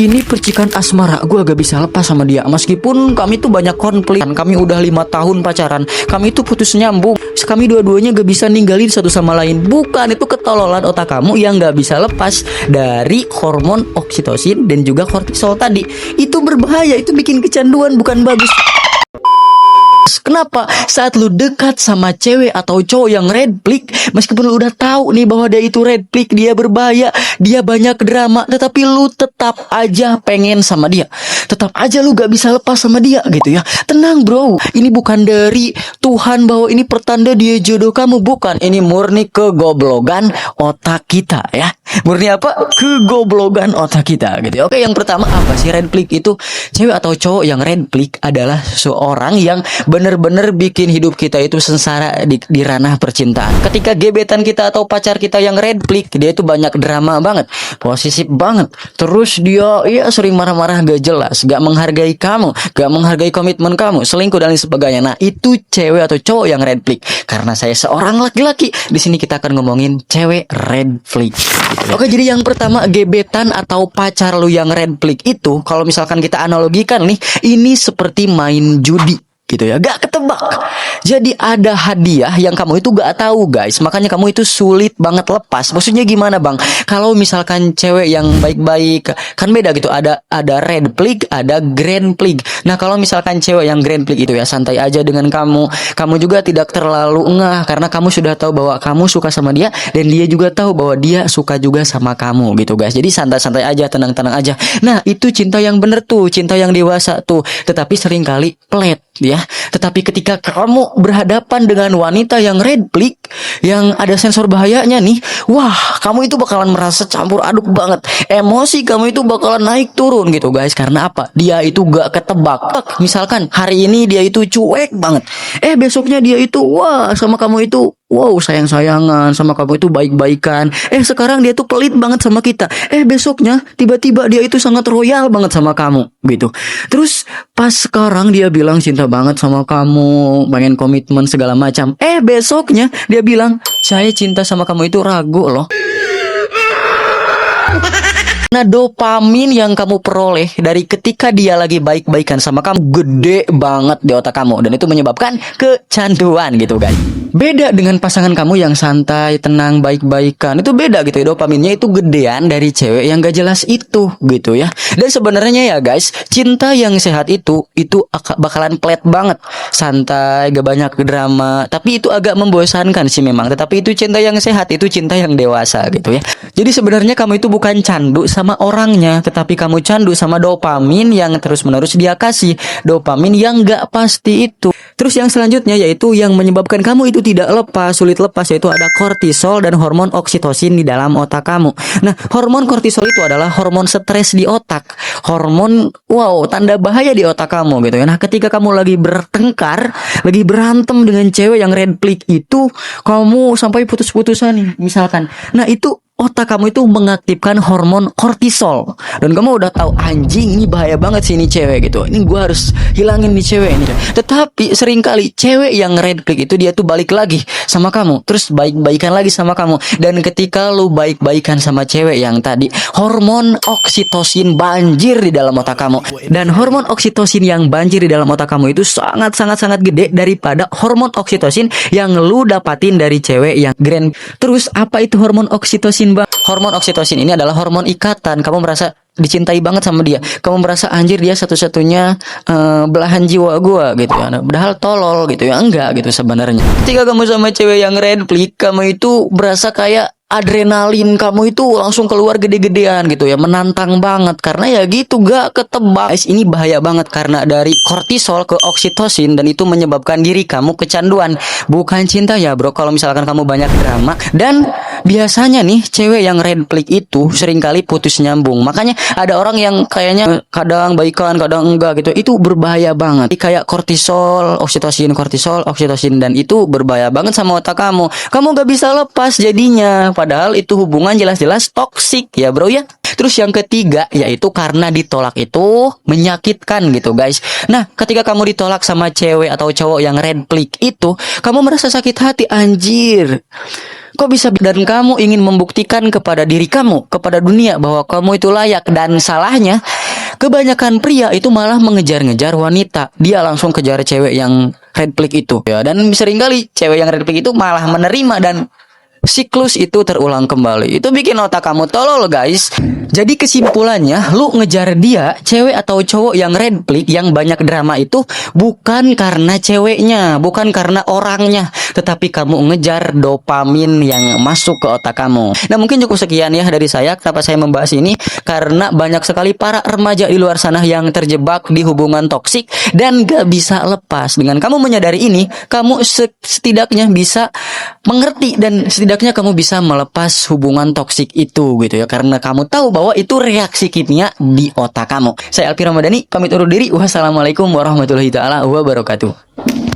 Ini percikan asmara, gue gak bisa lepas sama dia. Meskipun kami tuh banyak konflik, kami udah 5 tahun pacaran, kami itu putus nyambung, kami dua-duanya gak bisa ninggalin satu sama lain. Bukan, itu ketololan otak kamu yang gak bisa lepas dari hormon oksitosin dan juga kortisol tadi. Itu berbahaya, itu bikin kecanduan, bukan bagus. Kenapa? Saat lu dekat sama cewek atau cowok yang red flag, meskipun lu udah tahu nih bahwa dia itu red flag, dia berbahaya, dia banyak drama, tetapi lu tetap aja pengen sama dia. Tetap aja lu gak bisa lepas sama dia gitu ya. Tenang bro, ini bukan dari Tuhan bahwa ini pertanda dia jodoh kamu, bukan. Ini murni kegoblogan otak kita ya. Murni apa? Kegoblogan otak kita gitu ya. Oke, yang pertama apa sih red flag itu? Cewek atau cowok yang red flag adalah seorang yang bener-bener bikin hidup kita itu sengsara di ranah percintaan. Ketika gebetan kita atau pacar kita yang red flag, dia itu banyak drama banget, posesif banget, terus dia sering marah-marah gak jelas, gak menghargai kamu, gak menghargai komitmen kamu, selingkuh dan lain sebagainya. Nah, itu cewek atau cowok yang red flag. Karena saya seorang laki-laki, di sini kita akan ngomongin cewek red flag. Oke, jadi yang pertama, gebetan atau pacar lu yang red flag itu, kalau misalkan kita analogikan nih, ini seperti main judi gitu ya, gak ketebak. Jadi ada hadiah yang kamu itu gak tahu guys, makanya kamu itu sulit banget lepas. Maksudnya gimana bang? Kalau misalkan cewek yang baik-baik, kan beda gitu, ada red flag, ada green flag. Nah kalau misalkan cewek yang green flag itu ya santai aja dengan kamu, kamu juga tidak terlalu ngeh karena kamu sudah tahu bahwa kamu suka sama dia dan dia juga tahu bahwa dia suka juga sama kamu gitu guys. Jadi santai-santai aja, tenang-tenang aja. Nah itu cinta yang bener tuh, cinta yang dewasa tuh. Tetapi seringkali pelit ya. Tetapi ketika kamu berhadapan dengan wanita yang red flag, yang ada sensor bahayanya nih, wah, kamu itu bakalan merasa campur aduk banget. Emosi kamu itu bakalan naik turun gitu guys. Karena apa? Dia itu gak ketebak. Misalkan hari ini dia itu cuek banget, besoknya dia itu wah sama kamu itu wow sayang-sayangan, sama kamu itu baik-baikan. Sekarang dia tuh pelit banget sama kita. Besoknya tiba-tiba dia itu sangat royal banget sama kamu gitu. Terus pas sekarang dia bilang cinta banget sama kamu, pengen komitmen segala macam. Besoknya dia bilang saya cinta sama kamu itu ragu loh. Nah, dopamin yang kamu peroleh dari ketika dia lagi baik-baikan sama kamu gede banget di otak kamu, dan itu menyebabkan kecanduan gitu guys. Beda dengan pasangan kamu yang santai, tenang, baik-baikan. Itu beda gitu ya, dopaminnya itu gedean dari cewek yang gak jelas itu gitu ya. Dan sebenarnya ya guys, cinta yang sehat itu bakalan flat banget, santai, gak banyak drama. Tapi itu agak membosankan sih memang. Tetapi itu cinta yang sehat, itu cinta yang dewasa gitu ya. Jadi sebenarnya kamu itu bukan candu sama orangnya, tetapi kamu candu sama dopamin yang terus-menerus dia kasih. Dopamin yang gak pasti itu. Terus yang selanjutnya yaitu yang menyebabkan kamu itu tidak lepas, sulit lepas, yaitu ada kortisol dan hormon oksitosin di dalam otak kamu. Nah, hormon kortisol itu adalah hormon stres di otak. Hormon, tanda bahaya di otak kamu gitu ya. Nah, ketika kamu lagi bertengkar, lagi berantem dengan cewek yang red flag itu, kamu sampai putus-putusan nih misalkan. Nah, itu otak kamu itu mengaktifkan hormon kortisol. Dan kamu udah tahu anjing ini bahaya banget sih ini cewek gitu. Ini gue harus hilangin nih cewek ini. Tetapi seringkali cewek yang red flag itu dia tuh balik lagi sama kamu, terus baik-baikan lagi sama kamu. Dan ketika lu baik-baikan sama cewek yang tadi, hormon oksitosin banjir di dalam otak kamu. Dan hormon oksitosin yang banjir di dalam otak kamu itu sangat gede daripada hormon oksitosin yang lu dapatin dari cewek yang green. Terus apa itu hormon oksitosin? Hormon oksitosin ini adalah hormon ikatan. Kamu merasa dicintai banget sama dia. Kamu merasa anjir dia satu-satunya belahan jiwa gua gitu ya. Nah, padahal tolol gitu ya. Enggak gitu sebenarnya. Ketika kamu sama cewek yang red flag, kamu itu berasa kayak adrenalin kamu itu langsung keluar gede-gedean gitu ya, menantang banget karena ya gitu gak ketebak. Ini bahaya banget karena dari kortisol ke oksitosin, dan itu menyebabkan diri kamu kecanduan, bukan cinta ya bro. Kalau misalkan kamu banyak drama, dan biasanya nih cewek yang red flag itu seringkali putus nyambung. Makanya ada orang yang kayaknya kadang baikan, kadang enggak gitu. Itu berbahaya banget. Kayak kortisol, oksitosin, dan itu berbahaya banget sama otak kamu. Kamu gak bisa lepas jadinya. Padahal itu hubungan jelas-jelas toksik ya bro ya. Terus yang ketiga yaitu karena ditolak itu menyakitkan gitu guys. Nah, ketika kamu ditolak sama cewek atau cowok yang red flag itu, kamu merasa sakit hati, anjir. Kok bisa, dan kamu ingin membuktikan kepada diri kamu, kepada dunia bahwa kamu itu layak. Dan salahnya kebanyakan pria itu malah mengejar-ngejar wanita. Dia langsung kejar cewek yang red flag itu ya, dan seringkali cewek yang red flag itu malah menerima dan siklus itu terulang kembali. Itu bikin otak kamu tolol guys. Jadi kesimpulannya, lu ngejar dia, cewek atau cowok yang red flag, yang banyak drama itu bukan karena ceweknya, bukan karena orangnya, tetapi kamu ngejar dopamin yang masuk ke otak kamu. Nah, mungkin cukup sekian ya dari saya. Kenapa saya membahas ini? Karena banyak sekali para remaja di luar sana yang terjebak di hubungan toksik dan gak bisa lepas. Dengan kamu menyadari ini, kamu setidaknya bisa mengerti dan setidaknya kamu bisa melepas hubungan toksik itu gitu ya, karena kamu tahu bahwa itu reaksi kimia di otak kamu. Saya Alfi Ramadhani pamit undur diri. Wassalamualaikum warahmatullahi taala wabarakatuh.